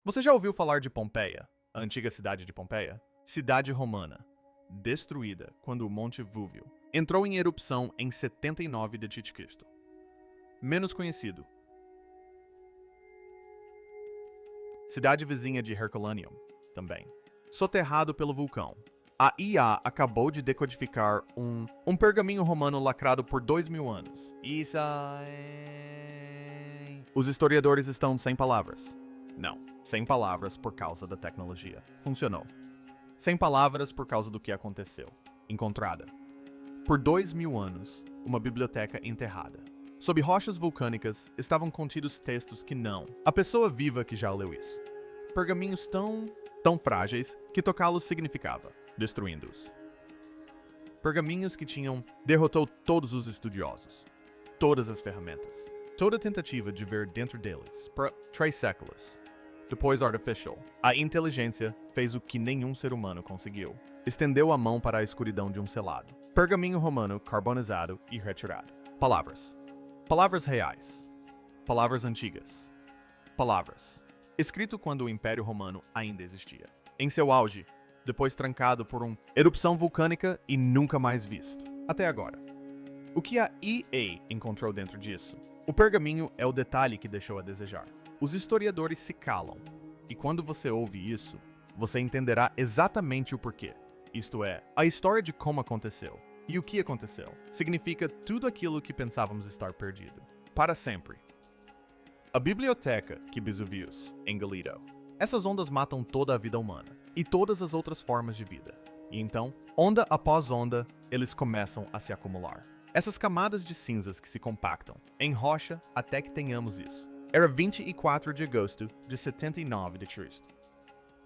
Você já ouviu falar de Pompeia, a antiga cidade de Pompeia? Cidade romana, destruída quando o Monte Vúvio entrou em erupção em 79 d.C. Menos conhecido. Cidade vizinha de Herculaneum, também. Soterrado pelo vulcão. A IA acabou de decodificar um pergaminho romano lacrado por 2000 anos. Os historiadores estão sem palavras. Não, sem palavras por causa da tecnologia. Funcionou. Sem palavras por causa do que aconteceu. Encontrada. Por 2000 anos, uma biblioteca enterrada. Sob rochas vulcânicas estavam contidos textos que não. A pessoa viva que já leu isso. Pergaminhos tão frágeis que tocá-los significava destruindo-os. Pergaminhos que derrotou todos os estudiosos. Todas as ferramentas. Toda tentativa de ver dentro deles. Por 3 séculos. Depois Artificial. A inteligência fez o que nenhum ser humano conseguiu. Estendeu a mão para a escuridão de um selado. Pergaminho romano carbonizado e retirado. Palavras. Palavras reais. Palavras antigas. Palavras. Escrito quando o Império Romano ainda existia. Em seu auge, depois trancado por uma erupção vulcânica e nunca mais visto. Até agora. O que a EA encontrou dentro disso? O pergaminho é o detalhe que deixou a desejar. Os historiadores se calam. E quando você ouve isso, você entenderá exatamente o porquê. Isto é, a história de como aconteceu. E o que aconteceu significa tudo aquilo que pensávamos estar perdido. Para sempre. A biblioteca que Vesuvius engoliu. Essas ondas matam toda a vida humana e todas as outras formas de vida. E então, onda após onda, eles começam a se acumular. Essas camadas de cinzas que se compactam em rocha até que tenhamos isso. Era 24 de agosto de 79 d.C.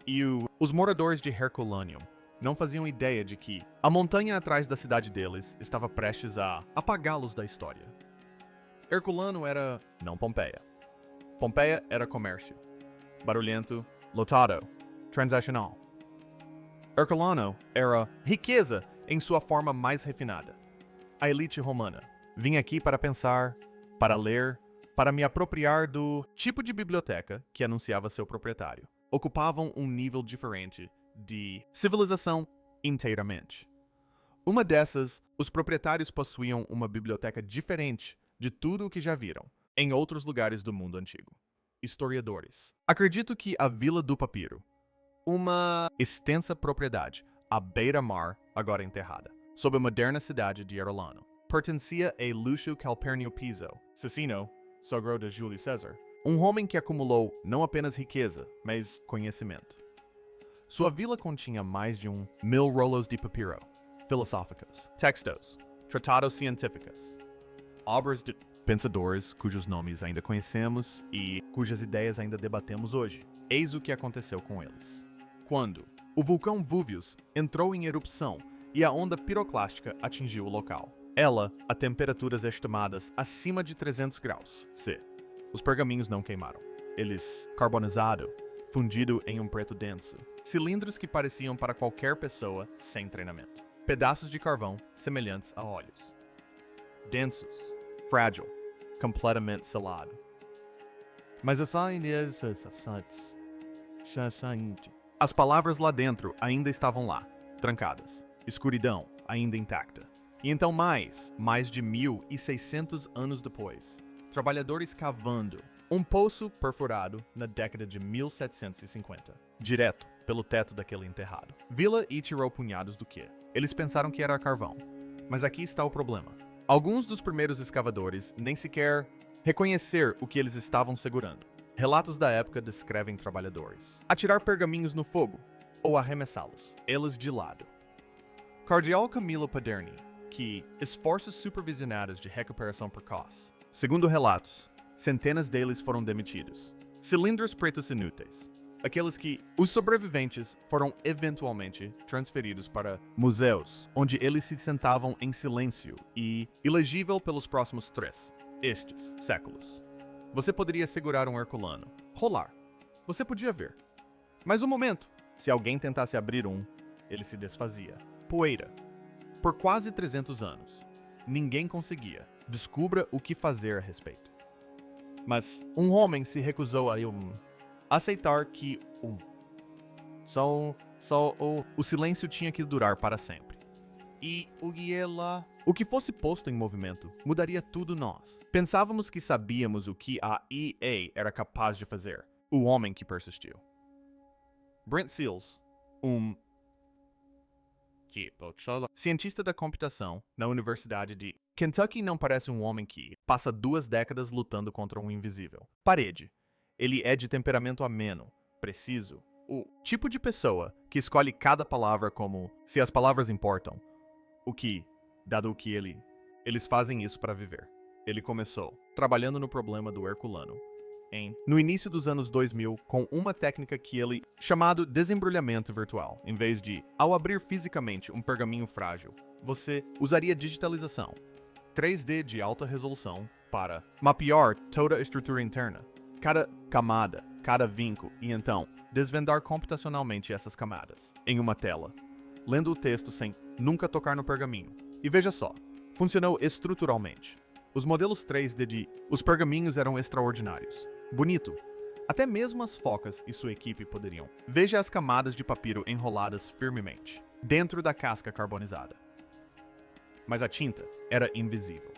E os moradores de Herculaneum não faziam ideia de que a montanha atrás da cidade deles estava prestes a apagá-los da história. Herculano era não Pompeia. Pompeia era comércio. Barulhento, lotado, transacional. Herculano era riqueza em sua forma mais refinada. A elite romana. Vim aqui para pensar, para ler, para me apropriar do tipo de biblioteca que anunciava seu proprietário. Ocupavam um nível diferente de civilização inteiramente. Uma dessas, os proprietários possuíam uma biblioteca diferente de tudo o que já viram em outros lugares do mundo antigo. Historiadores. Acredito que a Vila do Papiro, uma extensa propriedade à beira-mar, agora enterrada, sob a moderna cidade de Herculano, pertencia a Lúcio Calpurnio Piso, Cicino, sogro de Júlio César, um homem que acumulou não apenas riqueza, mas conhecimento. Sua vila continha mais de 1000 rolos de papiro, filosóficos, textos, tratados científicos, obras de pensadores cujos nomes ainda conhecemos e cujas ideias ainda debatemos hoje. Eis o que aconteceu com eles. Quando o vulcão Vúvius entrou em erupção e a onda piroclástica atingiu o local. Ela a temperaturas estimadas acima de 300 graus C. Os pergaminhos não queimaram. Eles carbonizado, fundido em um preto denso. Cilindros que pareciam para qualquer pessoa sem treinamento. Pedaços de carvão semelhantes a olhos. Densos, frágil, completamente selado. Mas as palavras lá dentro ainda estavam lá, trancadas. Escuridão ainda intacta. E então mais de 1600 anos depois, trabalhadores cavando um poço perfurado na década de 1750, direto pelo teto daquele enterrado. Vila e tirou punhados do que? Eles pensaram que era carvão. Mas aqui está o problema. Alguns dos primeiros escavadores nem sequer reconhecer o que eles estavam segurando. Relatos da época descrevem trabalhadores atirar pergaminhos no fogo ou arremessá-los, eles de lado. Cardeal Camilo Paderni, que esforços supervisionados de recuperação precoce. Segundo relatos, centenas deles foram demitidos. Cilindros pretos inúteis. Aqueles que os sobreviventes foram eventualmente transferidos para museus, onde eles se sentavam em silêncio e ilegível pelos próximos 3 séculos. Você poderia segurar um Herculano, rolar. Você podia ver. Mas um momento, se alguém tentasse abrir ele se desfazia. Poeira. Por quase 300 anos, ninguém conseguia. Descubra o que fazer a respeito. Mas um homem se recusou Aceitar que o silêncio tinha que durar para sempre. E o que fosse posto em movimento mudaria tudo nós. Pensávamos que sabíamos o que a EA era capaz de fazer. O homem que persistiu. Brent Seals, cientista da computação na Universidade de Kentucky, não parece um homem que passa 2 décadas lutando contra um invisível. Parede. Ele é de temperamento ameno, preciso. O tipo de pessoa que escolhe cada palavra como se as palavras importam. Dado o que eles fazem isso para viver. Ele começou trabalhando no problema do Herculano no início dos anos 2000 com uma técnica que ele chamado desembrulhamento virtual. Em vez de, ao abrir fisicamente um pergaminho frágil, você usaria digitalização 3D de alta resolução para mapear toda a estrutura interna, cada camada, cada vinco, e então desvendar computacionalmente essas camadas em uma tela, lendo o texto sem nunca tocar no pergaminho. E veja só, funcionou estruturalmente. Os modelos 3D os pergaminhos eram extraordinários. Bonito. Até mesmo as focas e sua equipe poderiam. Veja as camadas de papiro enroladas firmemente, dentro da casca carbonizada. Mas a tinta era invisível.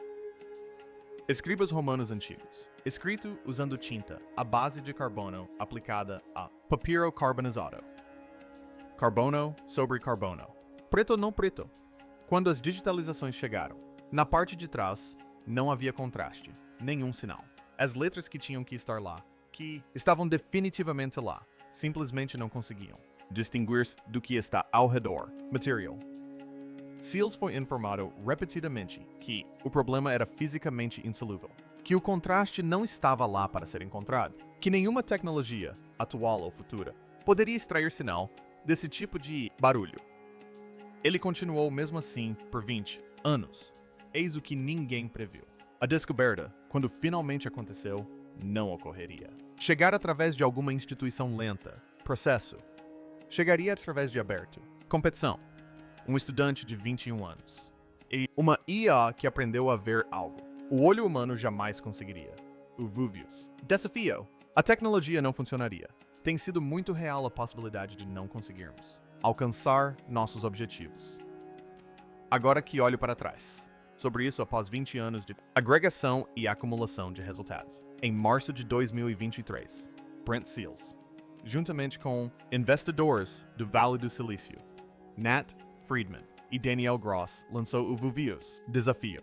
Escribas romanos antigos. Escrito usando tinta à base de carbono aplicada a papiro carbonizado. Carbono sobre carbono. Preto não preto. Quando as digitalizações chegaram, na parte de trás não havia contraste, nenhum sinal. As letras que tinham que estar lá, que estavam definitivamente lá, simplesmente não conseguiam distinguir-se do que está ao redor. Material. Seals foi informado repetidamente que o problema era fisicamente insolúvel, que o contraste não estava lá para ser encontrado, que nenhuma tecnologia, atual ou futura, poderia extrair sinal desse tipo de barulho. Ele continuou mesmo assim por 20 anos. Eis o que ninguém previu. A descoberta, quando finalmente aconteceu, não ocorreria. Chegar através de alguma instituição lenta, processo. Chegaria através de aberto, competição. Um estudante de 21 anos. E uma IA que aprendeu a ver algo. O olho humano jamais conseguiria. O Vuvius. Desafio. A tecnologia não funcionaria. Tem sido muito real a possibilidade de não conseguirmos alcançar nossos objetivos. Agora que olho para trás. Sobre isso após 20 anos de agregação e acumulação de resultados. Em março de 2023, Brent Seals, juntamente com investidores do Vale do Silício, Nat Friedman e Daniel Gross, lançou o Vuvius Desafio,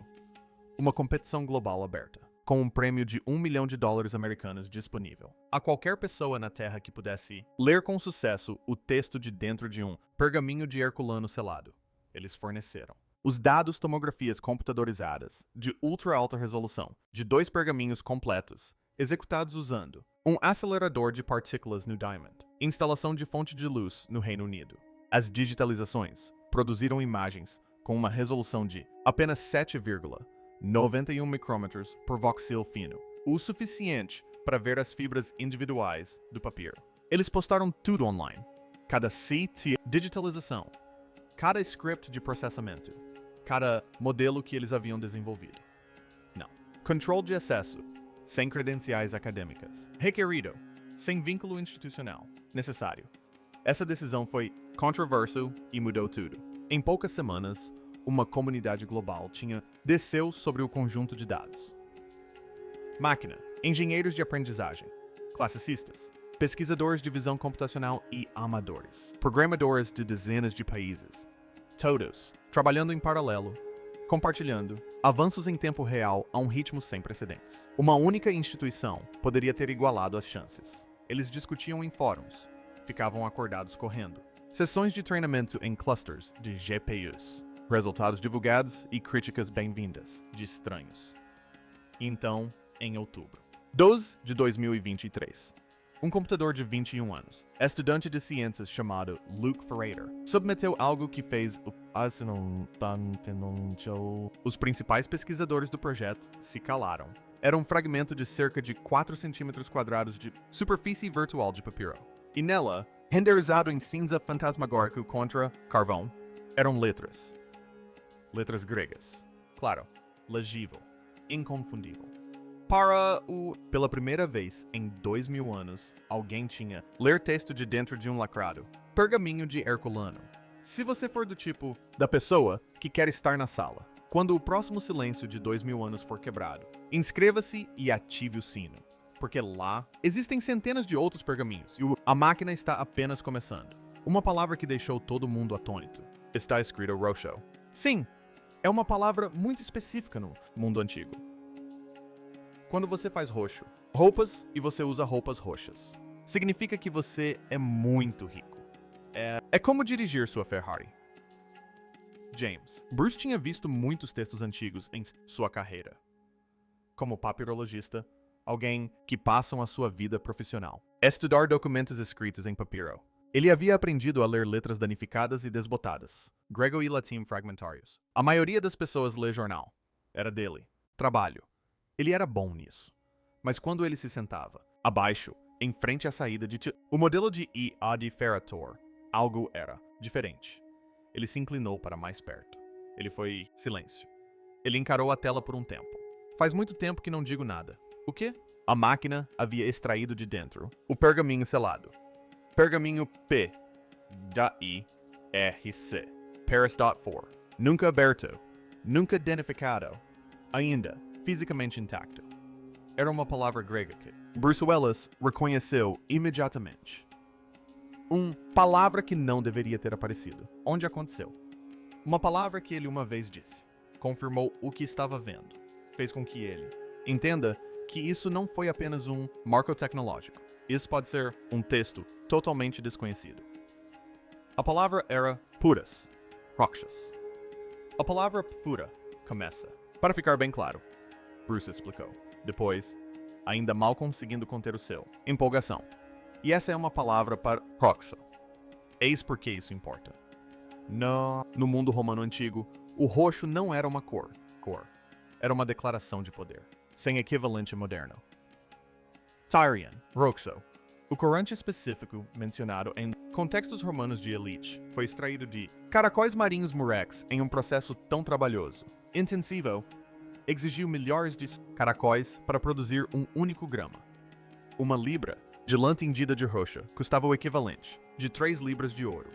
uma competição global aberta, com um prêmio de $1 milhão americanos disponível a qualquer pessoa na Terra que pudesse ler com sucesso o texto de dentro de um pergaminho de Herculano selado. Eles forneceram os dados tomografias computadorizadas de ultra alta resolução de 2 pergaminhos completos, executados usando um acelerador de partículas no Diamond, instalação de fonte de luz no Reino Unido. As digitalizações produziram imagens com uma resolução de apenas 7,91 micrômetros por voxel fino, o suficiente para ver as fibras individuais do papiro. Eles postaram tudo online. Cada CT digitalização, cada script de processamento, cada modelo que eles haviam desenvolvido. Não. Controle de acesso, sem credenciais acadêmicas. Requerido, sem vínculo institucional. Necessário. Essa decisão foi controversa e mudou tudo. Em poucas semanas, uma comunidade global desceu sobre o conjunto de dados. Máquina, engenheiros de aprendizagem, classicistas, pesquisadores de visão computacional e amadores, programadores de dezenas de países, todos trabalhando em paralelo, compartilhando avanços em tempo real a um ritmo sem precedentes. Uma única instituição poderia ter igualado as chances. Eles discutiam em fóruns, ficavam acordados correndo, sessões de treinamento em clusters de GPUs, resultados divulgados e críticas bem-vindas de estranhos. Então, em outubro 12 de 2023, um computador de 21 anos, estudante de ciências chamado Luke Ferreira, submeteu algo que fez os principais pesquisadores do projeto se calaram. Era um fragmento de cerca de 4 centímetros quadrados de superfície virtual de papiro. E nela, renderizado em cinza fantasmagórico contra carvão, eram letras. Letras gregas. Claro, legível, inconfundível. Pela primeira vez em 2000 anos, alguém tinha ler texto de dentro de um lacrado. Pergaminho de Herculano. Se você for do tipo da pessoa que quer estar na sala, quando o próximo silêncio de 2000 anos for quebrado, inscreva-se e ative o sino. Porque lá existem centenas de outros pergaminhos e a máquina está apenas começando. Uma palavra que deixou todo mundo atônito. Está escrito Rosho. Sim, é uma palavra muito específica no mundo antigo. Quando você faz roxo, roupas e você usa roupas roxas, significa que você é muito rico. É como dirigir sua Ferrari. James. Bruce tinha visto muitos textos antigos em sua carreira. Como papirologista, alguém que passam a sua vida profissional. Estudar documentos escritos em papiro. Ele havia aprendido a ler letras danificadas e desbotadas, grego e latim fragmentários. A maioria das pessoas lê jornal. Era dele. Trabalho. Ele era bom nisso. Mas quando ele se sentava, abaixo, em frente à saída de o modelo de I.A. de Ferrator, algo era diferente. Ele se inclinou para mais perto. Ele foi silêncio. Ele encarou a tela por um tempo. Faz muito tempo que não digo nada. O quê? A máquina havia extraído de dentro o pergaminho selado. Pergaminho P. I.R.C. Paris.4. Nunca aberto. Nunca identificado. Ainda fisicamente intacto. Era uma palavra grega que Bruce Willis reconheceu imediatamente. Palavra que não deveria ter aparecido. Onde aconteceu? Uma palavra que ele uma vez disse. Confirmou o que estava vendo. Fez com que ele entenda que isso não foi apenas um marco tecnológico. Isso pode ser um texto totalmente desconhecido. A palavra era puras, rakshas. A palavra pura começa. Para ficar bem claro, Bruce explicou. Depois, ainda mal conseguindo conter o seu empolgação. E essa é uma palavra para raksha. Eis por que isso importa. No mundo romano antigo, o roxo não era uma cor. Era uma declaração de poder, sem equivalente moderno. Tyrian, Roxo. O corante específico mencionado em contextos romanos de elite foi extraído de caracóis marinhos murex em um processo tão trabalhoso, intensivo, exigiu milhares de caracóis para produzir um único grama. Uma libra de lã tindida de roxa custava o equivalente de 3 libras de ouro.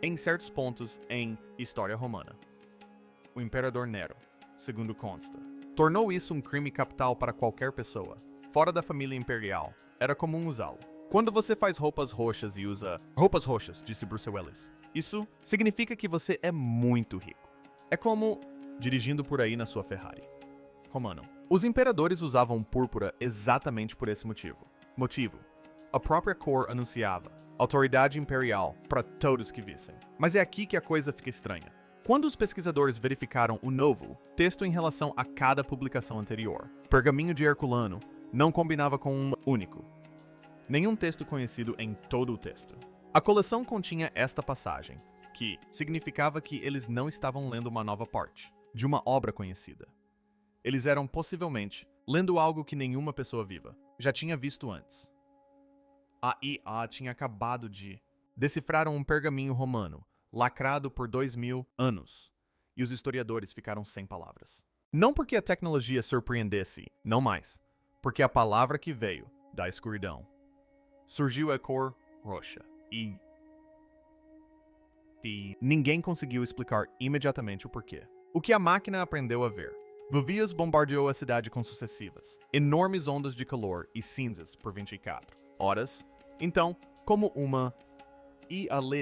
Em certos pontos em história romana, o imperador Nero, segundo consta, tornou isso um crime capital para qualquer pessoa. Fora da família imperial, era comum usá-lo. Quando você faz roupas roxas e usa roupas roxas, disse Bruce Willis, isso significa que você é muito rico. É como dirigindo por aí na sua Ferrari. Romano. Os imperadores usavam púrpura exatamente por esse motivo. A própria cor anunciava autoridade imperial para todos que vissem. Mas é aqui que a coisa fica estranha. Quando os pesquisadores verificaram o novo texto em relação a cada publicação anterior, Pergaminho de Herculano não combinava com um único. Nenhum texto conhecido em todo o texto. A coleção continha esta passagem, que significava que eles não estavam lendo uma nova parte de uma obra conhecida. Eles eram possivelmente lendo algo que nenhuma pessoa viva já tinha visto antes. A IA tinha acabado de decifrar um pergaminho romano, lacrado por 2000 anos, e os historiadores ficaram sem palavras. Não porque a tecnologia surpreendesse, não mais, porque a palavra que veio da escuridão surgiu a cor roxa, e ninguém conseguiu explicar imediatamente o porquê. O que a máquina aprendeu a ver. Vuvius bombardeou a cidade com sucessivas, enormes ondas de calor e cinzas por 24 horas. Então, como uma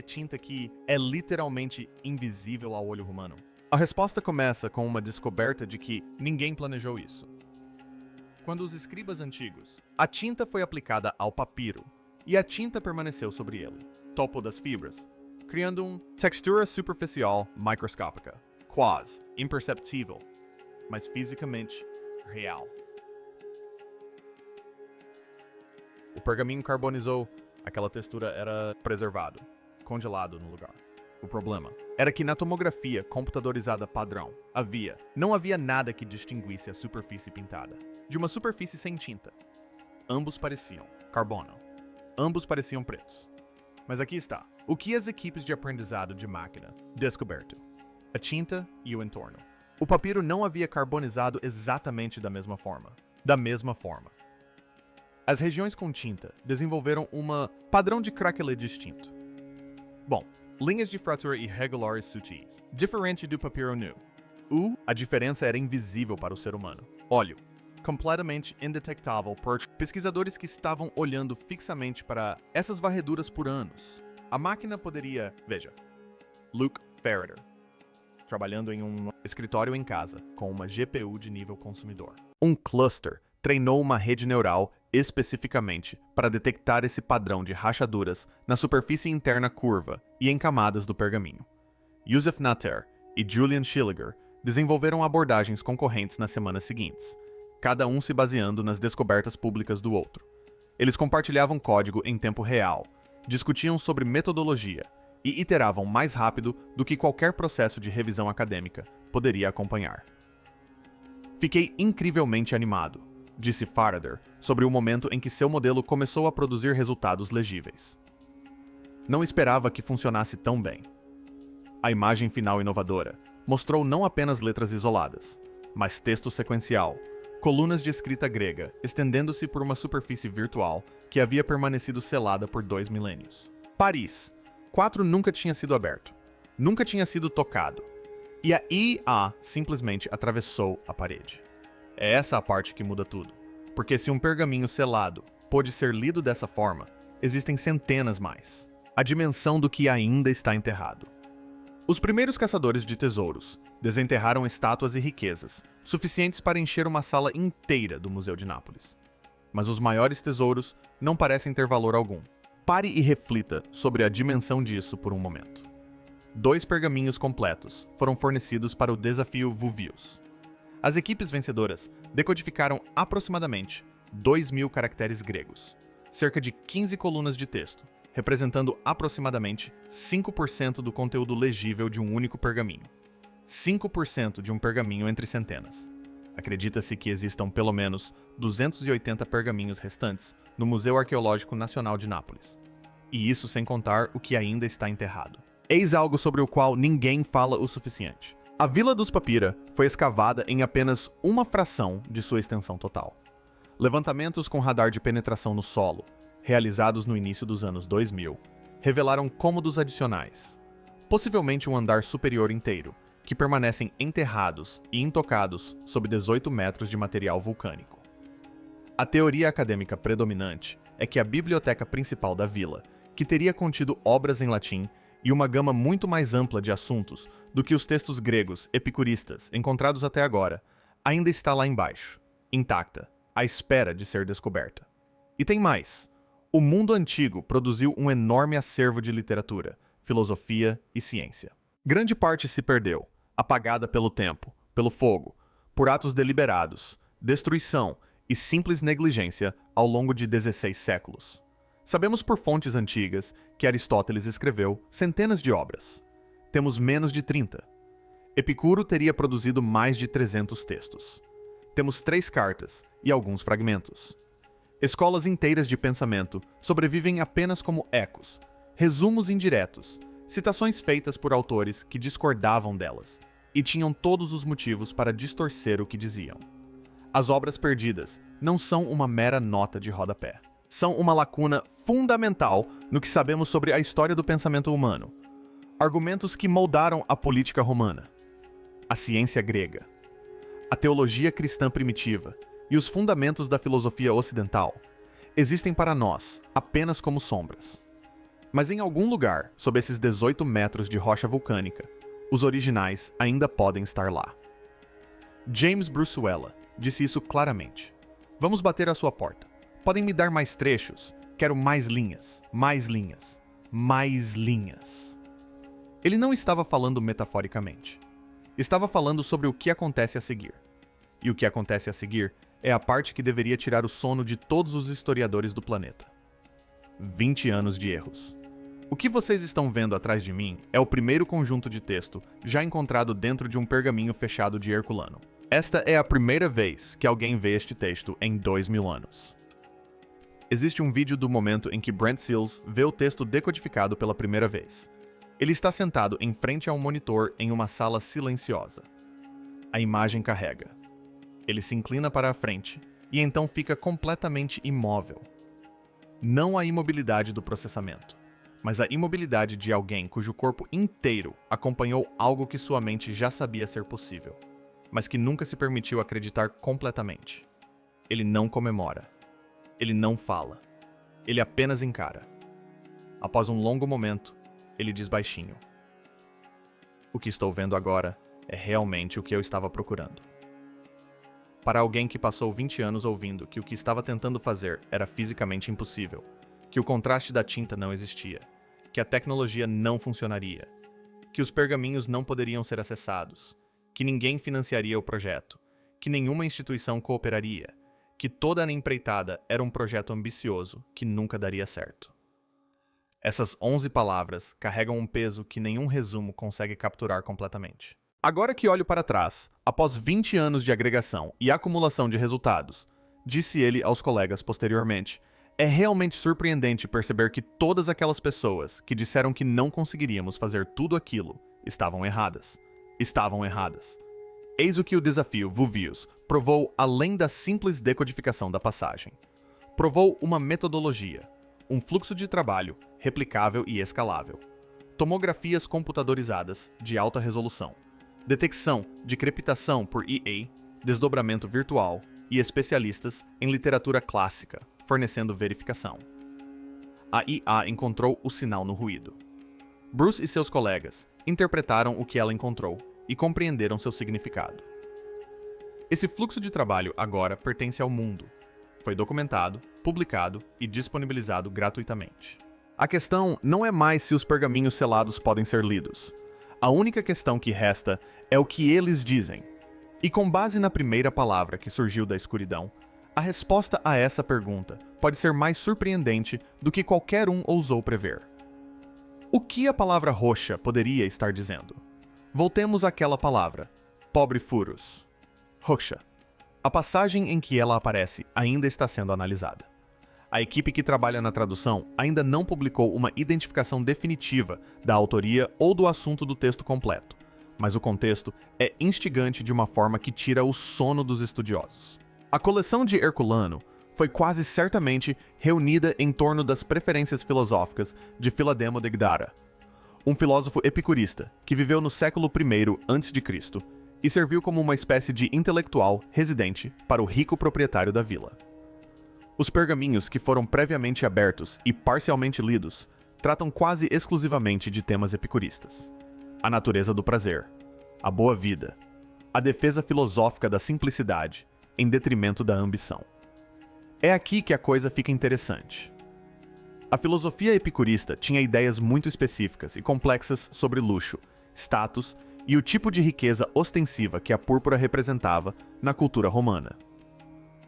tinta que é literalmente invisível ao olho humano. A resposta começa com uma descoberta de que ninguém planejou isso. Quando os escribas antigos, a tinta foi aplicada ao papiro e a tinta permaneceu sobre ele, topo das fibras, criando uma textura superficial microscópica, quase imperceptível, mas fisicamente real. O pergaminho carbonizou, aquela textura era preservado, congelado no lugar. O problema era que na tomografia computadorizada padrão não havia nada que distinguisse a superfície pintada de uma superfície sem tinta. Ambos pareciam carbono. Ambos pareciam pretos. Mas aqui está. O que as equipes de aprendizado de máquina descoberto? A tinta e o entorno. O papiro não havia carbonizado exatamente da mesma forma. Da mesma forma, as regiões com tinta desenvolveram padrão de craquelê distinto. Bom, linhas de fratura irregulares sutis, diferente do papiro nu. A diferença era invisível para o ser humano. Óleo, completamente indetectável por pesquisadores que estavam olhando fixamente para essas varreduras por anos. A máquina poderia... Veja, Luke Ferreter, trabalhando em um escritório em casa, com uma GPU de nível consumidor. Um cluster treinou uma rede neural especificamente para detectar esse padrão de rachaduras na superfície interna curva e em camadas do pergaminho. Yusuf Natter e Julian Schilliger desenvolveram abordagens concorrentes nas semanas seguintes, cada um se baseando nas descobertas públicas do outro. Eles compartilhavam código em tempo real, discutiam sobre metodologia e iteravam mais rápido do que qualquer processo de revisão acadêmica poderia acompanhar. Fiquei incrivelmente animado, disse Farrader sobre o momento em que seu modelo começou a produzir resultados legíveis. Não esperava que funcionasse tão bem. A imagem final inovadora mostrou não apenas letras isoladas, mas texto sequencial, colunas de escrita grega estendendo-se por uma superfície virtual que havia permanecido selada por 2 milênios. Paris 4 nunca tinha sido aberto, nunca tinha sido tocado, e a IA simplesmente atravessou a parede. É essa a parte que muda tudo, porque se um pergaminho selado pôde ser lido dessa forma, existem centenas mais. A dimensão do que ainda está enterrado. Os primeiros caçadores de tesouros desenterraram estátuas e riquezas, suficientes para encher uma sala inteira do Museu de Nápoles. Mas os maiores tesouros não parecem ter valor algum. Pare e reflita sobre a dimensão disso por um momento. 2 pergaminhos completos foram fornecidos para o desafio Vuvius. As equipes vencedoras decodificaram aproximadamente 2.000 caracteres gregos, cerca de 15 colunas de texto, representando aproximadamente 5% do conteúdo legível de um único pergaminho. 5% de um pergaminho entre centenas. Acredita-se que existam pelo menos 280 pergaminhos restantes no Museu Arqueológico Nacional de Nápoles. E isso sem contar o que ainda está enterrado. Eis algo sobre o qual ninguém fala o suficiente. A Vila dos Papira foi escavada em apenas uma fração de sua extensão total. Levantamentos com radar de penetração no solo, realizados no início dos anos 2000, revelaram cômodos adicionais, possivelmente um andar superior inteiro, que permanecem enterrados e intocados sob 18 metros de material vulcânico. A teoria acadêmica predominante é que a biblioteca principal da vila, que teria contido obras em latim e uma gama muito mais ampla de assuntos do que os textos gregos epicuristas encontrados até agora, ainda está lá embaixo, intacta, à espera de ser descoberta. E tem mais. O mundo antigo produziu um enorme acervo de literatura, filosofia e ciência. Grande parte se perdeu, apagada pelo tempo, pelo fogo, por atos deliberados, destruição e simples negligência ao longo de 16 séculos. Sabemos por fontes antigas que Aristóteles escreveu centenas de obras. Temos menos de 30. Epicuro teria produzido mais de 300 textos. Temos 3 cartas e alguns fragmentos. Escolas inteiras de pensamento sobrevivem apenas como ecos, resumos indiretos, citações feitas por autores que discordavam delas e tinham todos os motivos para distorcer o que diziam. As obras perdidas não são uma mera nota de rodapé. São uma lacuna fundamental no que sabemos sobre a história do pensamento humano. Argumentos que moldaram a política romana, a ciência grega, a teologia cristã primitiva e os fundamentos da filosofia ocidental existem para nós apenas como sombras. Mas em algum lugar, sob esses 18 metros de rocha vulcânica, os originais ainda podem estar lá. James Brusuela disse isso claramente. Vamos bater à sua porta. Podem me dar mais trechos? Quero mais linhas, mais linhas, mais linhas. Ele não estava falando metaforicamente. Estava falando sobre o que acontece a seguir. E o que acontece a seguir é a parte que deveria tirar o sono de todos os historiadores do planeta. 20 anos de erros. O que vocês estão vendo atrás de mim é o primeiro conjunto de texto já encontrado dentro de um pergaminho fechado de Herculano. Esta é a primeira vez que alguém vê este texto em 2000 anos. Existe um vídeo do momento em que Brent Seals vê o texto decodificado pela primeira vez. Ele está sentado em frente a um monitor em uma sala silenciosa. A imagem carrega. Ele se inclina para a frente e então fica completamente imóvel. Não a imobilidade do processamento, mas a imobilidade de alguém cujo corpo inteiro acompanhou algo que sua mente já sabia ser possível, mas que nunca se permitiu acreditar completamente. Ele não comemora. Ele não fala. Ele apenas encara. Após um longo momento, ele diz baixinho: "O que estou vendo agora é realmente o que eu estava procurando." Para alguém que passou 20 anos ouvindo que o que estava tentando fazer era fisicamente impossível, que o contraste da tinta não existia, que a tecnologia não funcionaria, que os pergaminhos não poderiam ser acessados, que ninguém financiaria o projeto, que nenhuma instituição cooperaria, que toda a empreitada era um projeto ambicioso que nunca daria certo. Essas 11 palavras carregam um peso que nenhum resumo consegue capturar completamente. Agora que olho para trás, após 20 anos de agregação e acumulação de resultados, disse ele aos colegas posteriormente, é realmente surpreendente perceber que todas aquelas pessoas que disseram que não conseguiríamos fazer tudo aquilo estavam erradas. Estavam erradas. Eis o que o desafio Vuvius provou além da simples decodificação da passagem. Provou uma metodologia, um fluxo de trabalho replicável e escalável. Tomografias computadorizadas de alta resolução. Detecção de crepitação por EA, desdobramento virtual e especialistas em literatura clássica, fornecendo verificação. A IA encontrou o sinal no ruído. Bruce e seus colegas interpretaram o que ela encontrou e compreenderam seu significado. Esse fluxo de trabalho agora pertence ao mundo. Foi documentado, publicado e disponibilizado gratuitamente. A questão não é mais se os pergaminhos selados podem ser lidos. A única questão que resta é o que eles dizem. E com base na primeira palavra que surgiu da escuridão, a resposta a essa pergunta pode ser mais surpreendente do que qualquer um ousou prever. O que a palavra roxa poderia estar dizendo? Voltemos àquela palavra, pobre Furus. Roxa. A passagem em que ela aparece ainda está sendo analisada. A equipe que trabalha na tradução ainda não publicou uma identificação definitiva da autoria ou do assunto do texto completo, mas o contexto é instigante de uma forma que tira o sono dos estudiosos. A coleção de Herculano foi quase certamente reunida em torno das preferências filosóficas de Filademo de Gdara, um filósofo epicurista que viveu no século I a.C. e serviu como uma espécie de intelectual residente para o rico proprietário da vila. Os pergaminhos que foram previamente abertos e parcialmente lidos tratam quase exclusivamente de temas epicuristas. A natureza do prazer, a boa vida, a defesa filosófica da simplicidade em detrimento da ambição. É aqui que a coisa fica interessante. A filosofia epicurista tinha ideias muito específicas e complexas sobre luxo, status e o tipo de riqueza ostensiva que a púrpura representava na cultura romana.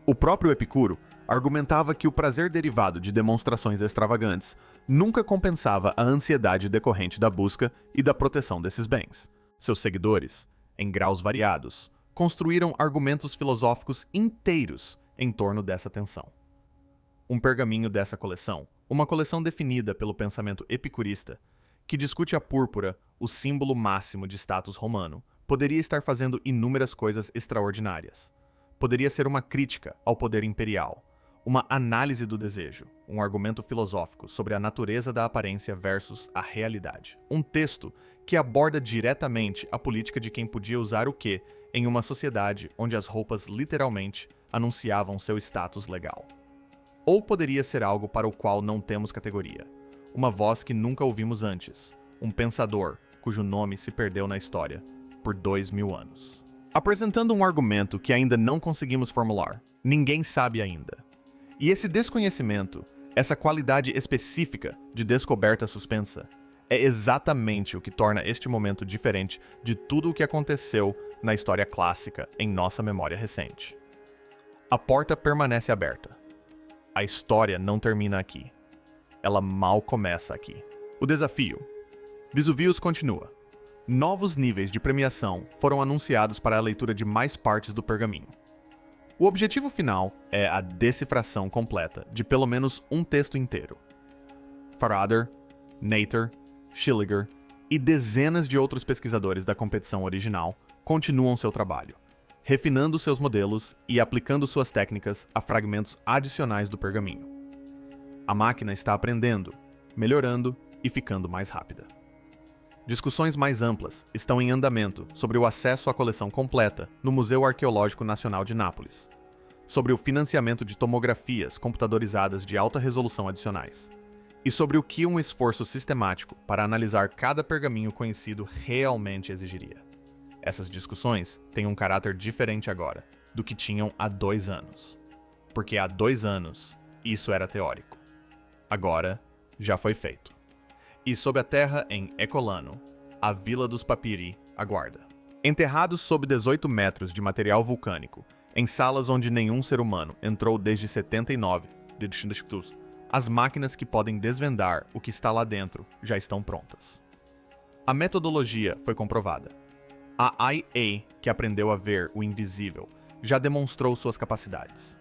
O próprio Epicuro argumentava que o prazer derivado de demonstrações extravagantes nunca compensava a ansiedade decorrente da busca e da proteção desses bens. Seus seguidores, em graus variados, construíram argumentos filosóficos inteiros em torno dessa tensão. Um pergaminho dessa coleção, uma coleção definida pelo pensamento epicurista, que discute a púrpura, o símbolo máximo de status romano, poderia estar fazendo inúmeras coisas extraordinárias. Poderia ser uma crítica ao poder imperial, uma análise do desejo, um argumento filosófico sobre a natureza da aparência versus a realidade. Um texto que aborda diretamente a política de quem podia usar o quê em uma sociedade onde as roupas literalmente anunciavam seu status legal. Ou poderia ser algo para o qual não temos categoria, uma voz que nunca ouvimos antes, um pensador cujo nome se perdeu na história por 2000 anos. Apresentando um argumento que ainda não conseguimos formular, ninguém sabe ainda. E esse desconhecimento, essa qualidade específica de descoberta suspensa, é exatamente o que torna este momento diferente de tudo o que aconteceu na história clássica em nossa memória recente. A porta permanece aberta. A história não termina aqui. Ela mal começa aqui. O desafio. Vesuvius continua. Novos níveis de premiação foram anunciados para a leitura de mais partes do pergaminho. O objetivo final é a decifração completa de pelo menos um texto inteiro. Farader, Nater, Schilliger e dezenas de outros pesquisadores da competição original continuam seu trabalho, refinando seus modelos e aplicando suas técnicas a fragmentos adicionais do pergaminho. A máquina está aprendendo, melhorando e ficando mais rápida. Discussões mais amplas estão em andamento sobre o acesso à coleção completa no Museu Arqueológico Nacional de Nápoles, sobre o financiamento de tomografias computadorizadas de alta resolução adicionais, e sobre o que um esforço sistemático para analisar cada pergaminho conhecido realmente exigiria. Essas discussões têm um caráter diferente agora do que tinham há 2 anos. Porque há 2 anos, isso era teórico. Agora, já foi feito. E sob a terra em Ecolano, a Vila dos Papiri aguarda. Enterrados sob 18 metros de material vulcânico, em salas onde nenhum ser humano entrou desde 79, as máquinas que podem desvendar o que está lá dentro já estão prontas. A metodologia foi comprovada. A IA, que aprendeu a ver o invisível, já demonstrou suas capacidades.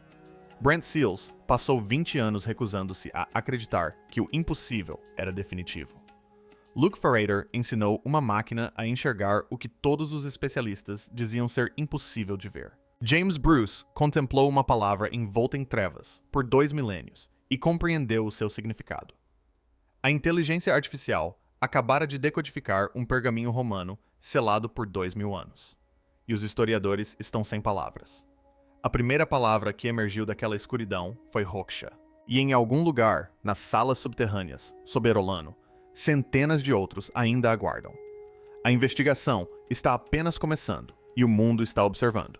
Brent Seals passou 20 anos recusando-se a acreditar que o impossível era definitivo. Luke Ferrater ensinou uma máquina a enxergar o que todos os especialistas diziam ser impossível de ver. James Bruce contemplou uma palavra envolta em trevas por 2 milênios e compreendeu o seu significado. A inteligência artificial acabara de decodificar um pergaminho romano selado por 2000 anos. E os historiadores estão sem palavras. A primeira palavra que emergiu daquela escuridão foi Roksha. E em algum lugar, nas salas subterrâneas, sob Erolano, centenas de outros ainda aguardam. A investigação está apenas começando e o mundo está observando.